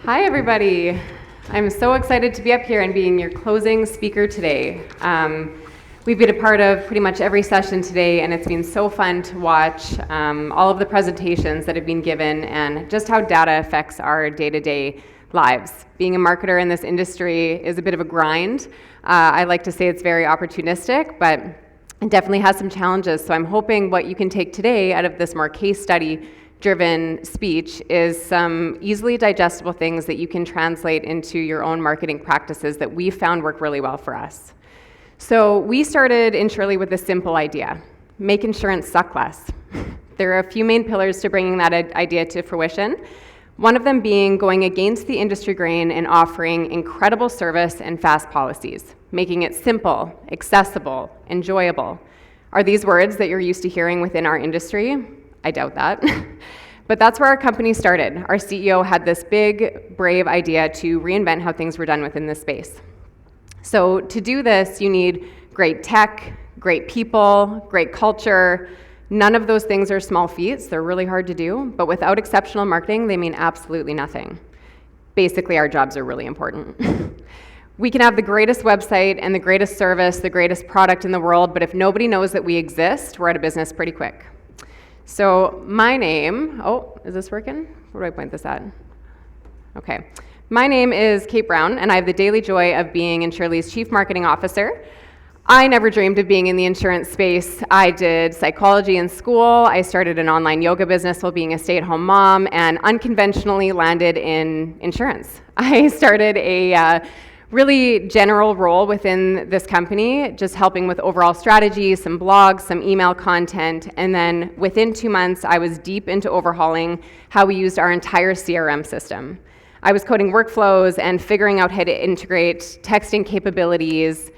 Hi, everybody. I'm so excited to be up here and being your closing speaker today. We've been a part of pretty much every session today, and it's been so fun to watch all of the presentations that have been given and just how data affects our day-to-day lives. Being a marketer in this industry is a bit of a grind. I like to say it's very opportunistic, but it definitely has some challenges. So I'm hoping what you can take today out of this more case study driven speech is some easily digestible things that you can translate into your own marketing practices that we found work really well for us. So we started Insurely with a simple idea: make insurance suck less. There are a few main pillars to bringing that idea to fruition. One of them being going against the industry grain and offering incredible service and fast policies, making it simple, accessible, enjoyable. Are these words that you're used to hearing within our industry? I doubt that. But that's where our company started. Our CEO had this big, brave idea to reinvent how things were done within this space. So to do this, you need great tech, great people, great culture. None of those things are small feats. They're really hard to do. But without exceptional marketing, they mean absolutely nothing. Basically, our jobs are really important. We can have the greatest website and the greatest service, the greatest product in the world, but if nobody knows that we exist, we're out of business pretty quick. So my name, is this working? Where do I point this at? Okay. My name is Kate Brown, and I have the daily joy of being Insurely's Chief Marketing Officer. I never dreamed of being in the insurance space. I did psychology in school. I started an online yoga business while being a stay-at-home mom, and unconventionally landed in insurance. I started a really general role within this company, just helping with overall strategy, some blogs, some email content, and then within 2 months, I was deep into overhauling how we used our entire CRM system. I was coding workflows and figuring out how to integrate texting capabilities,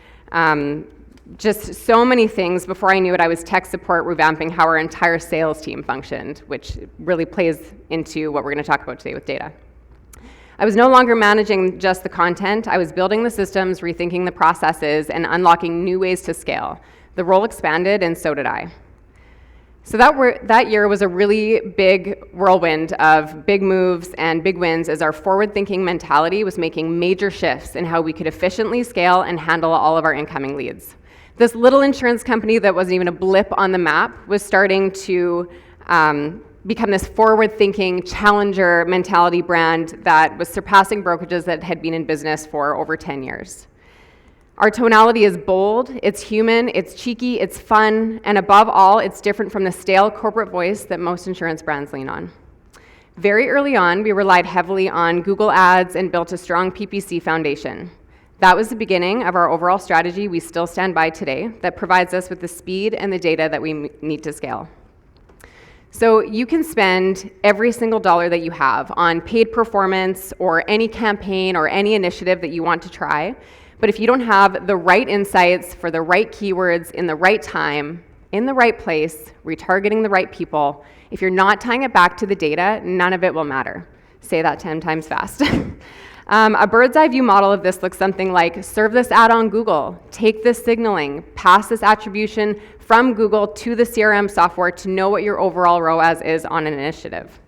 just so many things. Before I knew it, I was tech support revamping how our entire sales team functioned, which really plays into what we're going to talk about today with data. I was no longer managing just the content. I was building the systems, rethinking the processes, and unlocking new ways to scale. The role expanded, and so did I. So that year was a really big whirlwind of big moves and big wins as our forward-thinking mentality was making major shifts in how we could efficiently scale and handle all of our incoming leads. This little insurance company that wasn't even a blip on the map was starting to become this forward-thinking challenger mentality brand that was surpassing brokerages that had been in business for over 10 years. Our tonality is bold, it's human, it's cheeky, it's fun, and above all, it's different from the stale corporate voice that most insurance brands lean on. Very early on, we relied heavily on Google Ads and built a strong PPC foundation. That was the beginning of our overall strategy we still stand by today that provides us with the speed and the data that we need to scale. So you can spend every single dollar that you have on paid performance or any campaign or any initiative that you want to try, but if you don't have the right insights for the right keywords in the right time, in the right place, retargeting the right people, if you're not tying it back to the data, none of it will matter. Say that 10 times fast. A bird's eye view model of this looks something like: serve this ad on Google, take this signaling, pass this attribution from Google to the CRM software to know what your overall ROAS is on an initiative.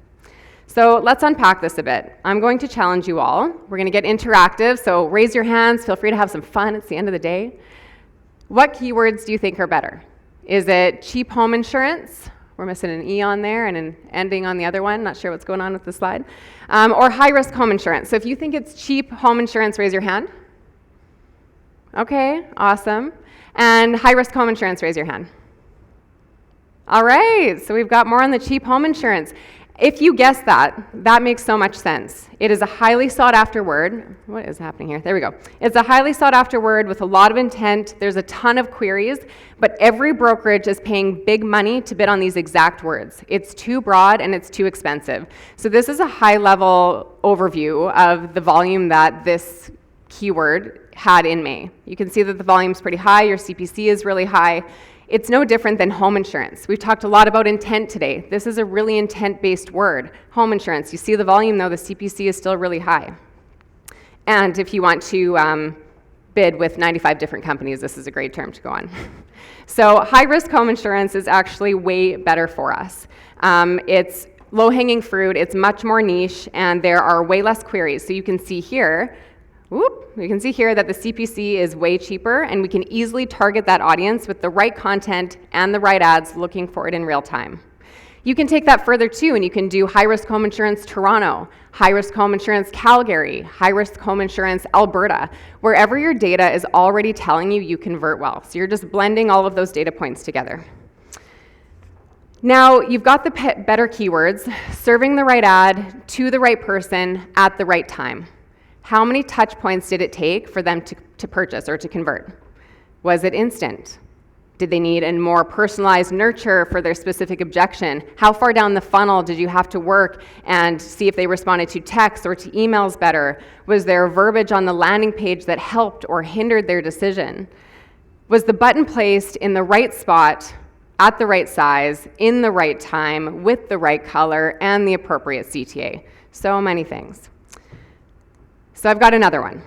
So let's unpack this a bit. I'm going to challenge you all. We're going to get interactive, so raise your hands. Feel free to have some fun. It's the end of the day. What keywords do you think are better? Is it cheap home insurance? We're missing an E on there and an ending on the other one. Not sure what's going on with the slide. Or high-risk home insurance. So if you think it's cheap home insurance, raise your hand. Okay, awesome. And high-risk home insurance, raise your hand. All right, so we've got more on the cheap home insurance. If you guessed that, that makes so much sense. It is a highly sought-after word. What is happening here? There we go. It's a highly sought-after word with a lot of intent. There's a ton of queries, but every brokerage is paying big money to bid on these exact words. It's too broad and it's too expensive. So this is a high-level overview of the volume that this keyword had in May. You can see that the volume's pretty high. Your CPC is really high. It's no different than home insurance. We've talked a lot about intent today. This is a really intent-based word, home insurance. You see the volume, though, the CPC is still really high. And if you want to bid with 95 different companies, this is a great term to go on. So high-risk home insurance is actually way better for us. It's low-hanging fruit, it's much more niche, and there are way less queries. So you can see here, that the CPC is way cheaper, and we can easily target that audience with the right content and the right ads looking for it in real time. You can take that further too, and you can do high-risk home insurance Toronto, high-risk home insurance Calgary, high-risk home insurance Alberta, wherever your data is already telling you convert well. So you're just blending all of those data points together. Now, you've got the better keywords, serving the right ad to the right person at the right time. How many touch points did it take for them to purchase or to convert? Was it instant? Did they need a more personalized nurture for their specific objection? How far down the funnel did you have to work and see if they responded to text or to emails better? Was there verbiage on the landing page that helped or hindered their decision? Was the button placed in the right spot, at the right size, in the right time, with the right color, and the appropriate CTA? So many things. So I've got another one.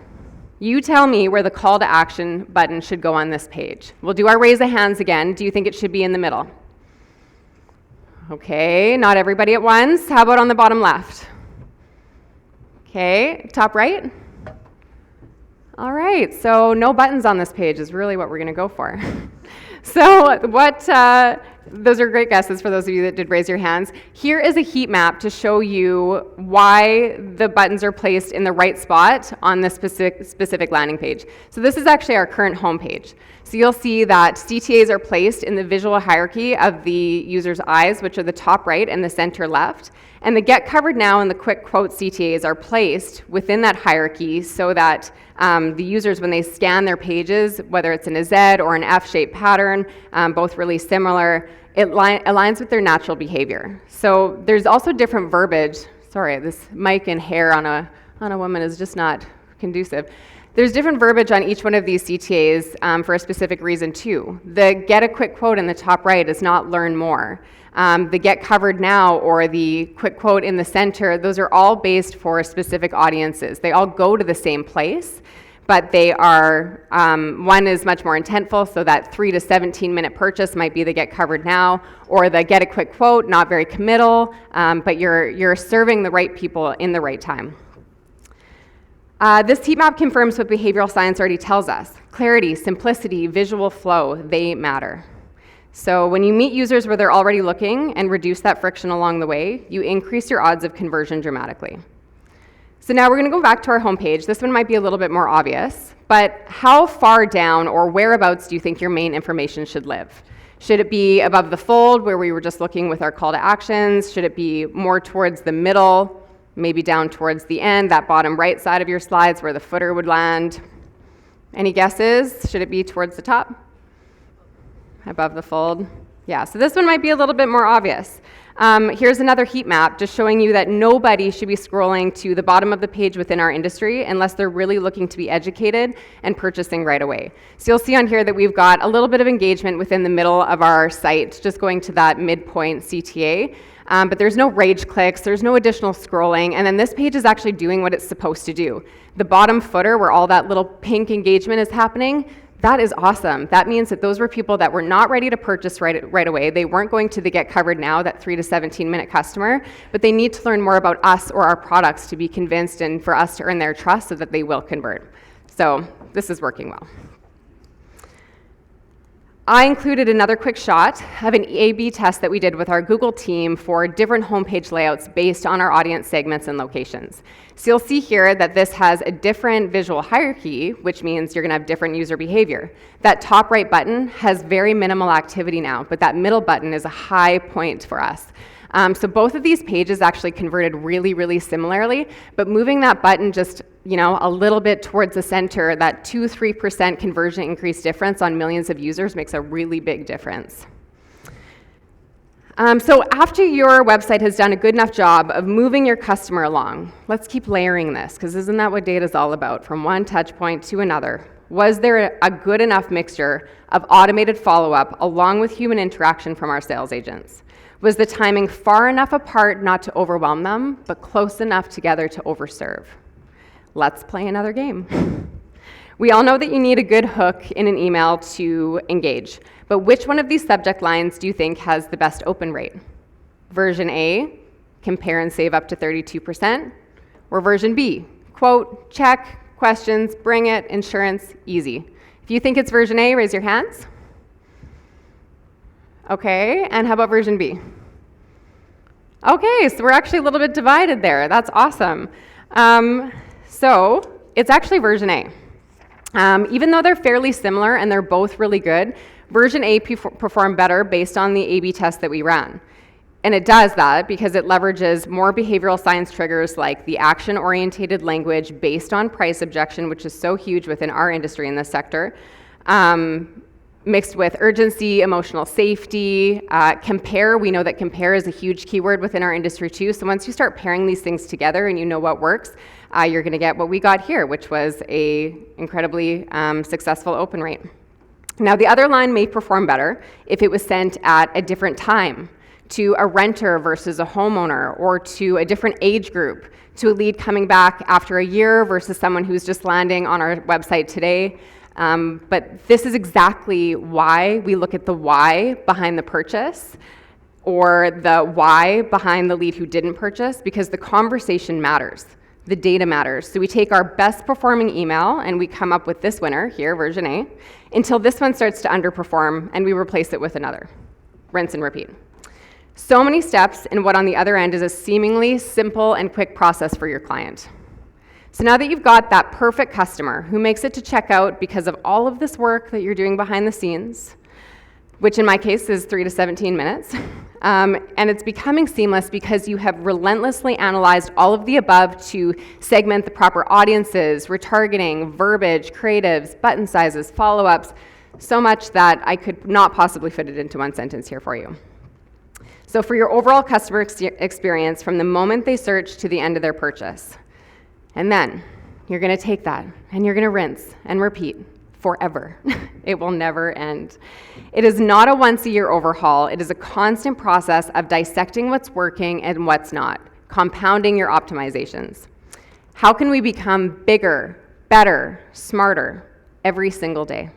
You tell me where the call to action button should go on this page. We'll do our raise of hands again. Do you think it should be in the middle? Okay, not everybody at once. How about on the bottom left? Okay, top right? All right, so no buttons on this page is really what we're going to go for. So those are great guesses for those of you that did raise your hands. Here is a heat map to show you why the buttons are placed in the right spot on the specific landing page. So this is actually our current home page. So you'll see that CTAs are placed in the visual hierarchy of the user's eyes, which are the top right and the center left. And the Get Covered Now and the Quick Quote CTAs are placed within that hierarchy so that the users, when they scan their pages, whether it's in a Z or an F-shaped pattern, both really similar, it aligns with their natural behavior. So there's also different verbiage. Sorry, this mic and hair on a woman is just not conducive. There's different verbiage on each one of these CTAs for a specific reason too. The Get a Quick Quote in the top right is not learn more. The Get Covered Now or the Quick Quote in the center, those are all based for specific audiences. They all go to the same place, but they are, one is much more intentful, so that 3 to 17 minute purchase might be the Get Covered Now, or the Get a Quick Quote, not very committal, but you're serving the right people in the right time. This heat map confirms what behavioral science already tells us. Clarity, simplicity, visual flow, they matter. So when you meet users where they're already looking and reduce that friction along the way, you increase your odds of conversion dramatically. So now we're going to go back to our homepage. This one might be a little bit more obvious, but how far down or whereabouts do you think your main information should live? Should it be above the fold where we were just looking with our call to actions? Should it be more towards the middle, maybe down towards the end, that bottom right side of your slides where the footer would land? Any guesses? Should it be towards the top? Above the fold? Yeah, so this one might be a little bit more obvious. Here's another heat map just showing you that nobody should be scrolling to the bottom of the page within our industry unless they're really looking to be educated and purchasing right away. So you'll see on here that we've got a little bit of engagement within the middle of our site, just going to that midpoint CTA. But there's no rage clicks, there's no additional scrolling, and then this page is actually doing what it's supposed to do. The bottom footer where all that little pink engagement is happening, that is awesome. That means that those were people that were not ready to purchase right away. They weren't going to the Get Covered Now, that 3 to 17 minute customer, but they need to learn more about us or our products to be convinced and for us to earn their trust so that they will convert. So this is working well. I included another quick shot of an A/B test that we did with our Google team for different homepage layouts based on our audience segments and locations. So you'll see here that this has a different visual hierarchy, which means you're going to have different user behavior. That top right button has very minimal activity now, but that middle button is a high point for us. So both of these pages actually converted really, really similarly, but moving that button just a little bit towards the center, that 2-3% conversion increase difference on millions of users makes a really big difference. So after your website has done a good enough job of moving your customer along, let's keep layering this, because isn't that what data is all about, from one touch point to another? Was there a good enough mixture of automated follow-up along with human interaction from our sales agents? Was the timing far enough apart not to overwhelm them, but close enough together to overserve? Let's play another game. We all know that you need a good hook in an email to engage, but which one of these subject lines do you think has the best open rate? Version A, compare and save up to 32%. Or version B, quote, check, questions, bring it, insurance, easy. If you think it's version A, raise your hands. Okay, and how about version B? Okay, so we're actually a little bit divided there. That's awesome. So it's actually version A. Even though they're fairly similar and they're both really good, version A performed better based on the A/B test that we ran. And it does that because it leverages more behavioral science triggers like the action-orientated language based on price objection, which is so huge within our industry in this sector, mixed with urgency, emotional safety, compare. We know that compare is a huge keyword within our industry too. So once you start pairing these things together and you know what works, you're going to get what we got here, which was a incredibly successful open rate. Now the other line may perform better if it was sent at a different time, to a renter versus a homeowner, or to a different age group, to a lead coming back after a year versus someone who's just landing on our website today. But this is exactly why we look at the why behind the purchase, or the why behind the lead who didn't purchase, because the conversation matters. The data matters. So we take our best performing email and we come up with this winner here, version A, until this one starts to underperform and we replace it with another. Rinse and repeat. So many steps in what on the other end is a seemingly simple and quick process for your client. So now that you've got that perfect customer who makes it to checkout because of all of this work that you're doing behind the scenes, which in my case is 3 to 17 minutes, and it's becoming seamless because you have relentlessly analyzed all of the above to segment the proper audiences, retargeting, verbiage, creatives, button sizes, follow-ups, so much that I could not possibly fit it into one sentence here for you. So for your overall customer experience from the moment they search to the end of their purchase, and then you're going to take that and you're going to rinse and repeat forever. It will never end. It is not a once-a-year overhaul. It is a constant process of dissecting what's working and what's not, compounding your optimizations. How can we become bigger, better, smarter every single day?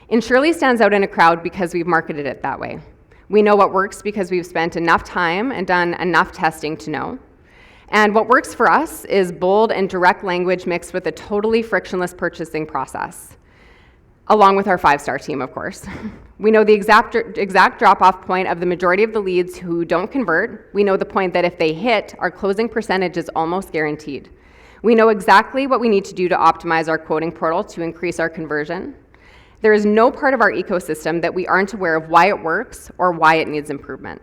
Insurely stands out in a crowd because we've marketed it that way. We know what works because we've spent enough time and done enough testing to know. And what works for us is bold and direct language mixed with a totally frictionless purchasing process, along with our 5-star team, of course. We know the exact drop-off point of the majority of the leads who don't convert. We know the point that if they hit, our closing percentage is almost guaranteed. We know exactly what we need to do to optimize our quoting portal to increase our conversion. There is no part of our ecosystem that we aren't aware of why it works or why it needs improvement.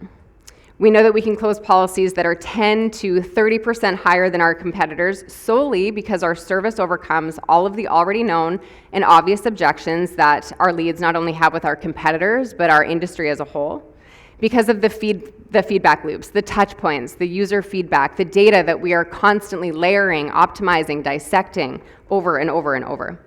We know that we can close policies that are 10 to 30% higher than our competitors solely because our service overcomes all of the already known and obvious objections that our leads not only have with our competitors, but our industry as a whole. Because of the feedback loops, the touch points, the user feedback, the data that we are constantly layering, optimizing, dissecting over and over and over.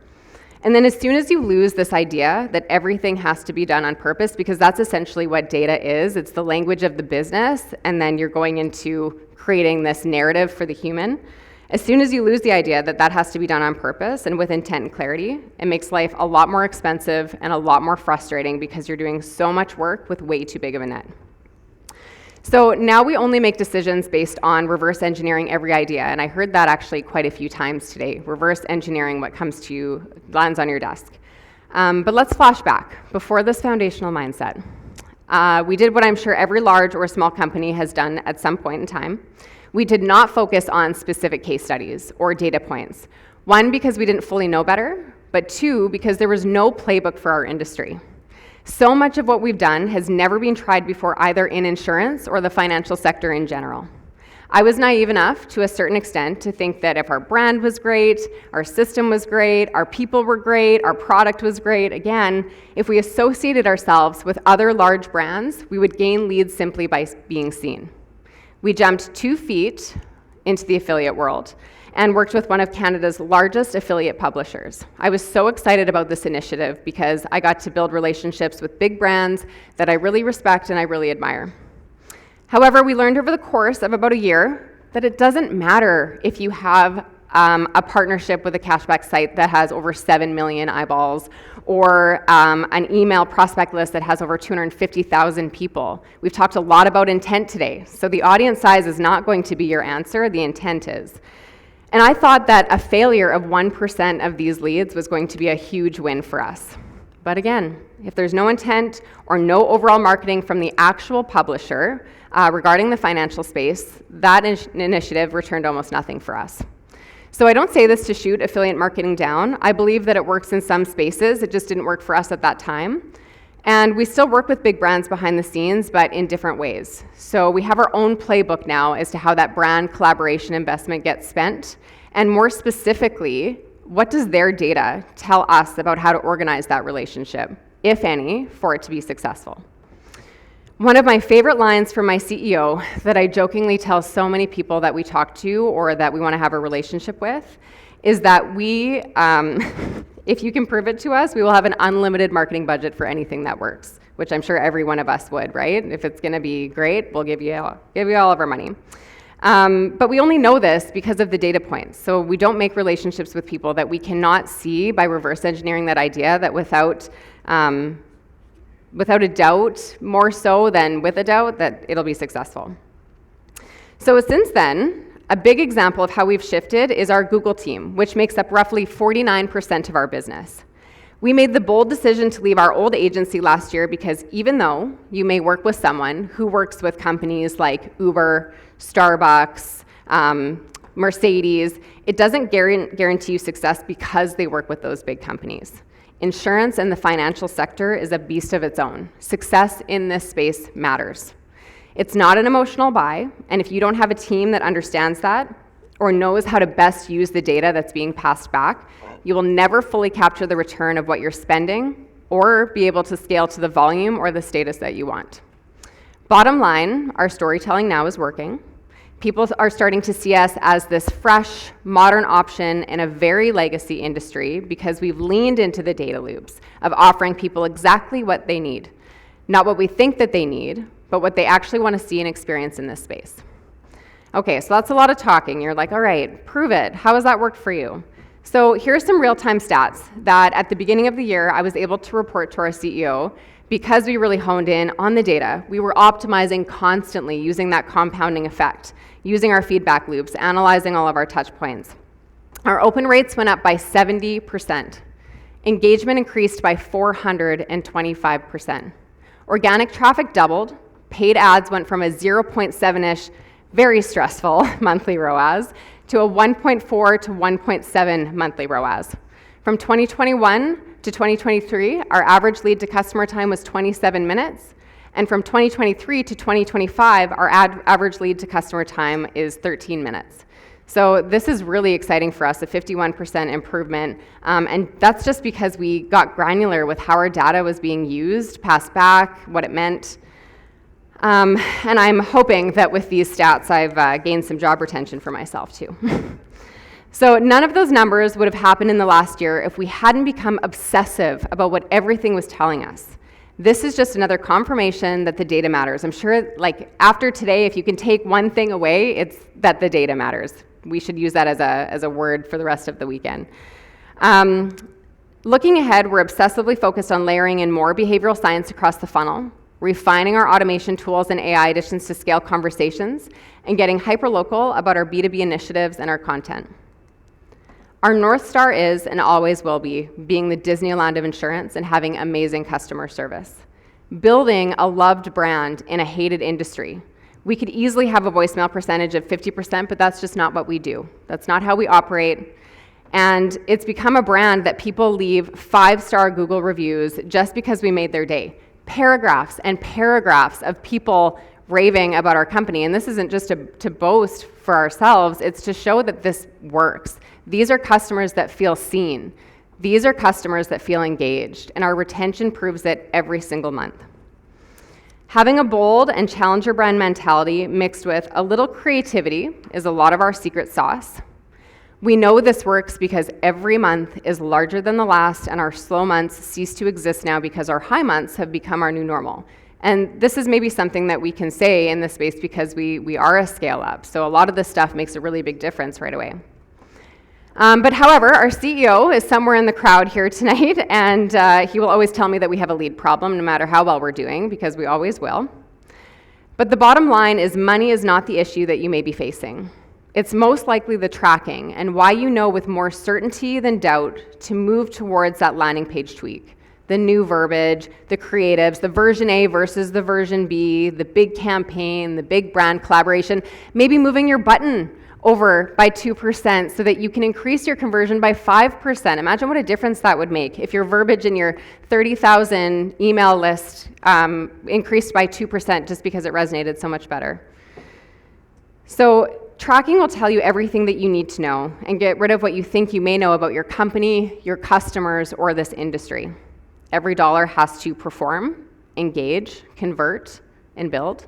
And then as soon as you lose this idea that everything has to be done on purpose, because that's essentially what data is, it's the language of the business, and then you're going into creating this narrative for the human. As soon as you lose the idea that that has to be done on purpose and with intent and clarity, it makes life a lot more expensive and a lot more frustrating because you're doing so much work with way too big of a net. So now we only make decisions based on reverse engineering every idea, and I heard that actually quite a few times today, reverse engineering what comes to you, lands on your desk. But let's flash back, before this foundational mindset. We did what I'm sure every large or small company has done at some point in time. We did not focus on specific case studies or data points. 1, because we didn't fully know better, but 2, because there was no playbook for our industry. So much of what we've done has never been tried before either in insurance or the financial sector in general. I was naive enough to a certain extent to think that if our brand was great, our system was great, our people were great, our product was great, again, if we associated ourselves with other large brands, we would gain leads simply by being seen. We jumped 2 feet into the affiliate world and worked with one of Canada's largest affiliate publishers. I was so excited about this initiative because I got to build relationships with big brands that I really respect and I really admire. However, we learned over the course of about a year that it doesn't matter if you have a partnership with a cashback site that has over 7 million eyeballs, or an email prospect list that has over 250,000 people. We've talked a lot about intent today, so the audience size is not going to be your answer, the intent is. And I thought that a failure of 1% of these leads was going to be a huge win for us. But again, if there's no intent or no overall marketing from the actual publisher regarding the financial space, that initiative returned almost nothing for us. So I don't say this to shoot affiliate marketing down. I believe that it works in some spaces. It just didn't work for us at that time. And we still work with big brands behind the scenes, but in different ways. So we have our own playbook now as to how that brand collaboration investment gets spent. And more specifically, what does their data tell us about how to organize that relationship, if any, for it to be successful? One of my favorite lines from my CEO that I jokingly tell so many people that we talk to or that we want to have a relationship with is that we, if you can prove it to us, we will have an unlimited marketing budget for anything that works, which I'm sure every one of us would, right? If it's going to be great, we'll give you all of our money. But we only know this because of the data points. So we don't make relationships with people that we cannot see by reverse engineering that idea that without a doubt, more so than with a doubt, that it'll be successful. So since then, a big example of how we've shifted is our Google team, which makes up roughly 49% of our business. We made the bold decision to leave our old agency last year because even though you may work with someone who works with companies like Uber, Starbucks, Mercedes, it doesn't guarantee you success because they work with those big companies. Insurance and the financial sector is a beast of its own. Success in this space matters. It's not an emotional buy, and if you don't have a team that understands that or knows how to best use the data that's being passed back, you will never fully capture the return of what you're spending or be able to scale to the volume or the status that you want. Bottom line, our storytelling now is working. People are starting to see us as this fresh, modern option in a very legacy industry because we've leaned into the data loops of offering people exactly what they need. Not what we think that they need, but what they actually want to see and experience in this space. Okay, so that's a lot of talking. You're like, all right, prove it. How has that worked for you? So here's some real-time stats that at the beginning of the year, I was able to report to our CEO. Because we really honed in on the data, we were optimizing constantly using that compounding effect, using our feedback loops, analyzing all of our touch points. Our open rates went up by 70%. Engagement increased by 425%. Organic traffic doubled. Paid ads went from a 0.7-ish, very stressful monthly ROAS to a 1.4 to 1.7 monthly ROAS. From 2021 to 2023, our average lead to customer time was 27 minutes. And from 2023 to 2025, our average lead to customer time is 13 minutes. So this is really exciting for us, a 51% improvement. And that's just because we got granular with how our data was being used, passed back, what it meant. And I'm hoping that with these stats, I've gained some job retention for myself too. So none of those numbers would have happened in the last year if we hadn't become obsessive about what everything was telling us. This is just another confirmation that the data matters. I'm sure, like, after today, if you can take one thing away, it's that the data matters. We should use that as a word for the rest of the weekend. Looking ahead, we're obsessively focused on layering in more behavioral science across the funnel, refining our automation tools and AI additions to scale conversations, and getting hyperlocal about our B2B initiatives and our content. Our North Star is, and always will be, being the Disneyland of insurance and having amazing customer service. Building a loved brand in a hated industry. We could easily have a voicemail percentage of 50%, but that's just not what we do. That's not how we operate. And it's become a brand that people leave 5-star Google reviews just because we made their day. Paragraphs and paragraphs of people raving about our company. And this isn't just to boast for ourselves, it's to show that this works. These are customers that feel seen. These are customers that feel engaged, and our retention proves it every single month. Having a bold and challenger brand mentality mixed with a little creativity is a lot of our secret sauce. We know this works because every month is larger than the last, and our slow months cease to exist now because our high months have become our new normal. And this is maybe something that we can say in this space because we are a scale up. So a lot of this stuff makes a really big difference right away. But however, our CEO is somewhere in the crowd here tonight, and he will always tell me that we have a lead problem no matter how well we're doing, because we always will. But the bottom line is money is not the issue that you may be facing. It's most likely the tracking and why you know with more certainty than doubt to move towards that landing page tweak. The new verbiage, the creatives, the version A versus the version B, the big campaign, the big brand collaboration, maybe moving your button over by 2% so that you can increase your conversion by 5%. Imagine what a difference that would make if your verbiage in your 30,000 email list increased by 2% just because it resonated so much better. So tracking will tell you everything that you need to know and get rid of what you think you may know about your company, your customers, or this industry. Every dollar has to perform, engage, convert, and build.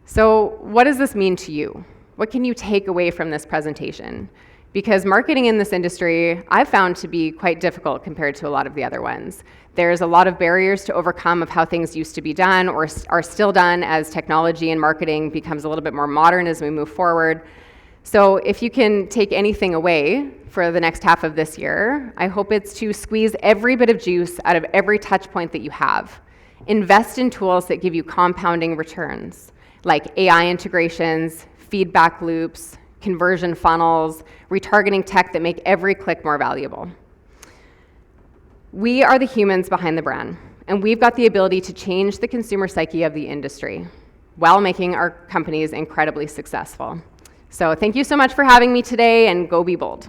So what does this mean to you? What can you take away from this presentation? Because marketing in this industry, I've found to be quite difficult compared to a lot of the other ones. There's a lot of barriers to overcome of how things used to be done or are still done as technology and marketing becomes a little bit more modern as we move forward. So if you can take anything away for the next half of this year, I hope it's to squeeze every bit of juice out of every touch point that you have. Invest in tools that give you compounding returns, like AI integrations, feedback loops, conversion funnels, retargeting tech that make every click more valuable. We are the humans behind the brand, and we've got the ability to change the consumer psyche of the industry while making our companies incredibly successful. So thank you so much for having me today, and go be bold.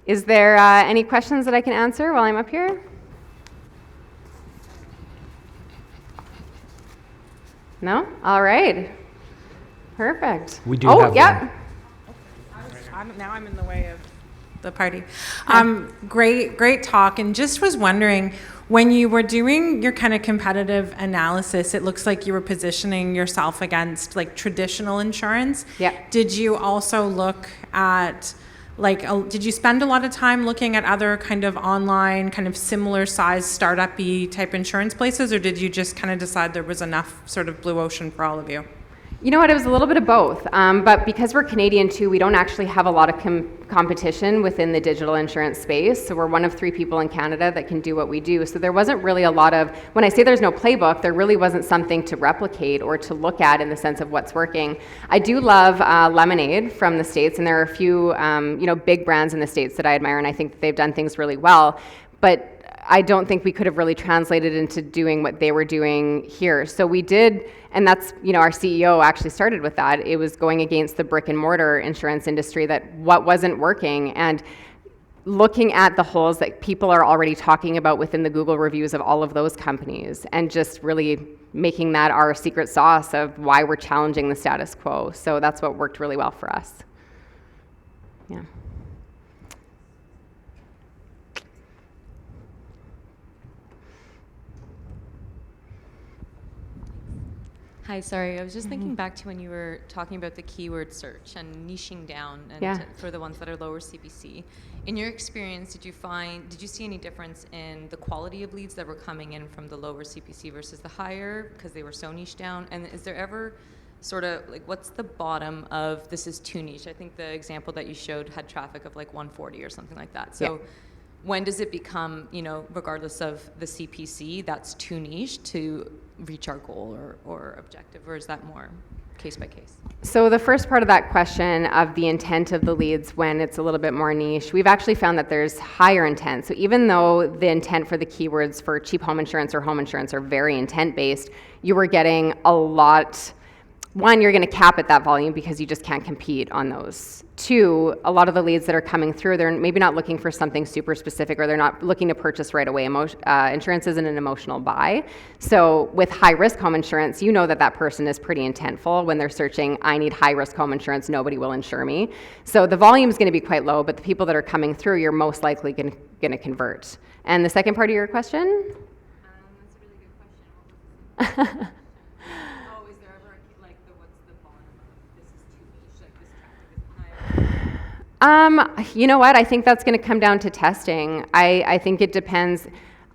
Is there any questions that I can answer while I'm up here? No? All right. Perfect. We do have yep. Now I'm in the way of the party. Great talk. And just was wondering, when you were doing your kind of competitive analysis, it looks like you were positioning yourself against like traditional insurance. Yeah. Did you also look at did you spend a lot of time looking at other kind of online, kind of similar size startup-y type insurance places, or did you just kind of decide there was enough sort of blue ocean for all of you? You know what, it was a little bit of both, but because we're Canadian too, we don't actually have a lot of competition within the digital insurance space, so we're one of 3 people in Canada that can do what we do, so there wasn't really a lot of, when I say there's no playbook, there really wasn't something to replicate or to look at in the sense of what's working. I do love Lemonade from the States, and there are a few big brands in the States that I admire, and I think that they've done things really well, but I don't think we could have really translated into doing what they were doing here. So we did, and that's, our CEO actually started with that. It was going against the brick and mortar insurance industry, that what wasn't working, and looking at the holes that people are already talking about within the Google reviews of all of those companies, and just really making that our secret sauce of why we're challenging the status quo. So that's what worked really well for us. Yeah. Hi, sorry, I was just thinking back to when you were talking about the keyword search and niching down and for the ones that are lower CPC. In your experience, did you see any difference in the quality of leads that were coming in from the lower CPC versus the higher, because they were so niche down? And is there ever sort of, what's the bottom of this is too niche? I think the example that you showed had traffic of 140 or something like that. So when does it become, regardless of the CPC, that's too niche to reach our goal or objective, or is that more case by case? So the first part of that question of the intent of the leads when it's a little bit more niche, we've actually found that there's higher intent. So even though the intent for the keywords for cheap home insurance or home insurance are very intent-based, you were getting a lot. One, you're going to cap at that volume because you just can't compete on those. 2, a lot of the leads that are coming through, they're maybe not looking for something super specific, or they're not looking to purchase right away. Insurance isn't an emotional buy. So with high-risk home insurance, you know that person is pretty intentful when they're searching, I need high-risk home insurance, nobody will insure me. So the volume is going to be quite low, but the people that are coming through, you're most likely going to convert. And the second part of your question? That's a really good question. You know what? I think that's going to come down to testing. I think it depends.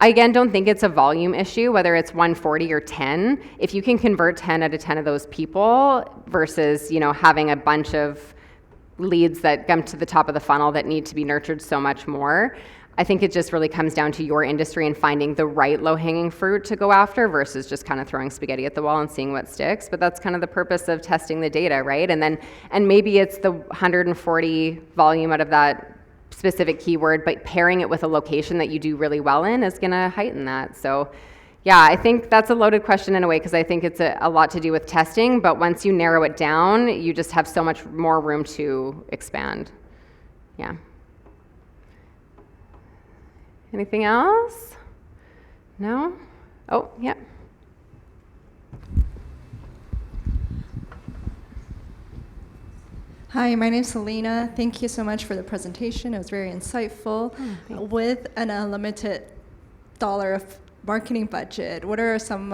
I again don't think it's a volume issue, whether it's 140 or 10. If you can convert 10 out of 10 of those people versus, having a bunch of leads that come to the top of the funnel that need to be nurtured so much more, I think it just really comes down to your industry and finding the right low-hanging fruit to go after versus just kind of throwing spaghetti at the wall and seeing what sticks. But that's kind of the purpose of testing the data, right? And maybe it's the 140 volume out of that specific keyword, but pairing it with a location that you do really well in is going to heighten that. So yeah, I think that's a loaded question in a way, because I think it's a lot to do with testing, but once you narrow it down, you just have so much more room to expand. Yeah. Anything else? No? Oh, yeah. Hi, my name's Selena. Thank you so much for the presentation. It was very insightful. With an unlimited dollar of marketing budget, what are some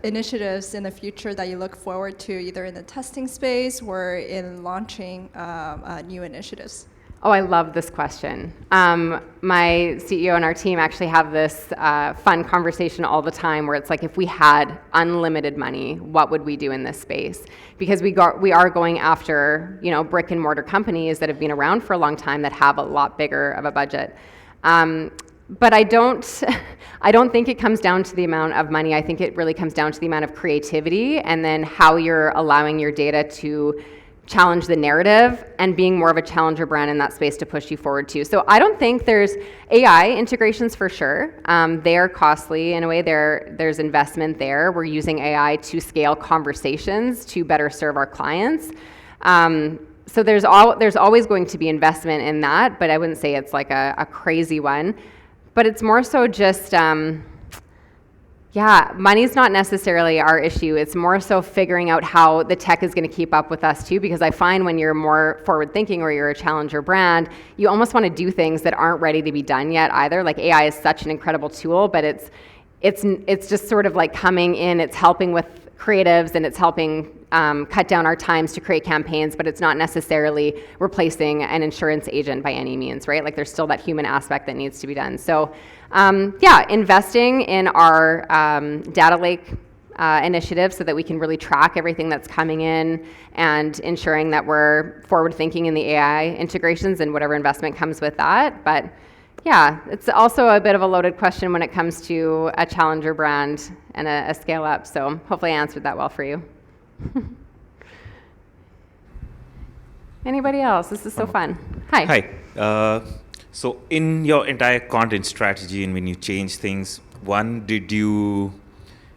initiatives in the future that you look forward to, either in the testing space or in launching new initiatives? Oh, I love this question. My CEO and our team actually have this fun conversation all the time where it's like, if we had unlimited money, what would we do in this space? Because we are going after, brick and mortar companies that have been around for a long time that have a lot bigger of a budget. But I don't think it comes down to the amount of money. I think it really comes down to the amount of creativity and then how you're allowing your data to challenge the narrative and being more of a challenger brand in that space to push you forward too. So I don't think there's AI integrations for sure. They're costly in a way. There's investment there. We're using AI to scale conversations to better serve our clients. So there's always going to be investment in that, but I wouldn't say it's like a crazy one. But it's more so just money's not necessarily our issue. It's more so figuring out how the tech is going to keep up with us too, because I find when you're more forward thinking or you're a challenger brand, you almost want to do things that aren't ready to be done yet either. Like AI is such an incredible tool, but it's just sort of like coming in, it's helping with creatives and it's helping cut down our times to create campaigns, but it's not necessarily replacing an insurance agent by any means, right? Like there's still that human aspect that needs to be done. So investing in our data lake initiative so that we can really track everything that's coming in and ensuring that we're forward thinking in the AI integrations and whatever investment comes with that. But yeah, it's also a bit of a loaded question when it comes to a challenger brand and a scale up. So hopefully I answered that well for you. Anybody else? This is so fun. Hi. Hi. So in your entire content strategy and when you change things, did you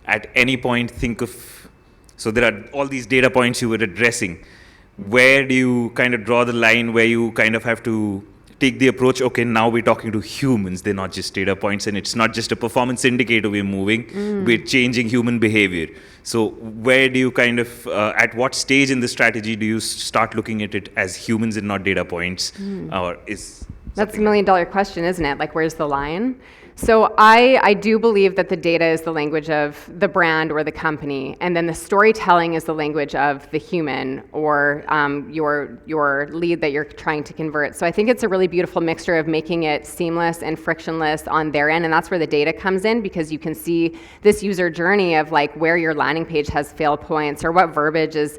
at any point think of, so there are all these data points you were addressing, where do you kind of draw the line where you kind of have to take the approach, okay, now we're talking to humans, they're not just data points, and it's not just a performance indicator we're moving, we're changing human behavior. So where do you kind of, at what stage in the strategy do you start looking at it as humans and not data points? Or is That's $1 million question, isn't it? Like, where's the line? So I do believe that the data is the language of the brand or the company, and then the storytelling is the language of the human or your lead that you're trying to convert. So I think it's a really beautiful mixture of making it seamless and frictionless on their end, and that's where the data comes in, because you can see this user journey of like where your landing page has fail points or what verbiage is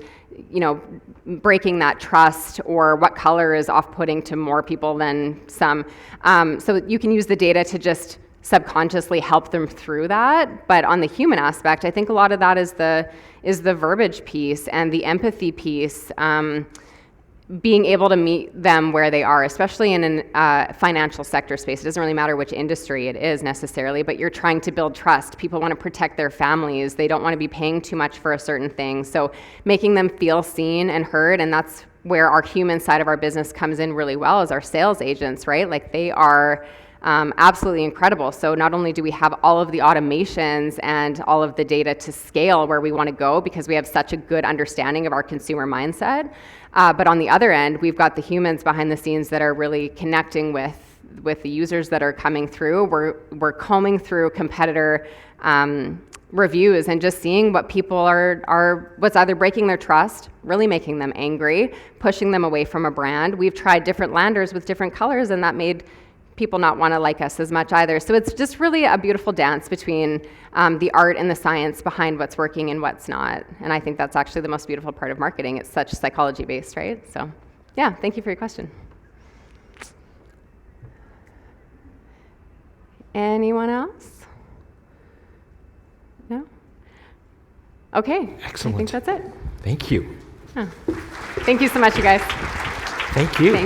breaking that trust, or what color is off-putting to more people than some. So you can use the data to just subconsciously help them through that. But on the human aspect, I think a lot of that is the verbiage piece and the empathy piece, being able to meet them where they are, especially in a financial sector space. It doesn't really matter which industry it is necessarily, but you're trying to build trust. People want to protect their families. They don't want to be paying too much for a certain thing. So making them feel seen and heard, and that's where our human side of our business comes in really well, as our sales agents, right? Like they are absolutely incredible. So not only do we have all of the automations and all of the data to scale where we want to go, because we have such a good understanding of our consumer mindset, but on the other end, we've got the humans behind the scenes that are really connecting with the users that are coming through. We're combing through competitor reviews and just seeing what people are what's either breaking their trust, really making them angry, pushing them away from a brand. We've tried different landers with different colors, and that made people not want to like us as much either. So it's just really a beautiful dance between the art and the science behind what's working and what's not. And I think that's actually the most beautiful part of marketing. It's such psychology based, right? So yeah, thank you for your question. Anyone else? No? Okay. Excellent. I think that's it. Thank you. Thank you so much, you guys. Thank you. Thanks.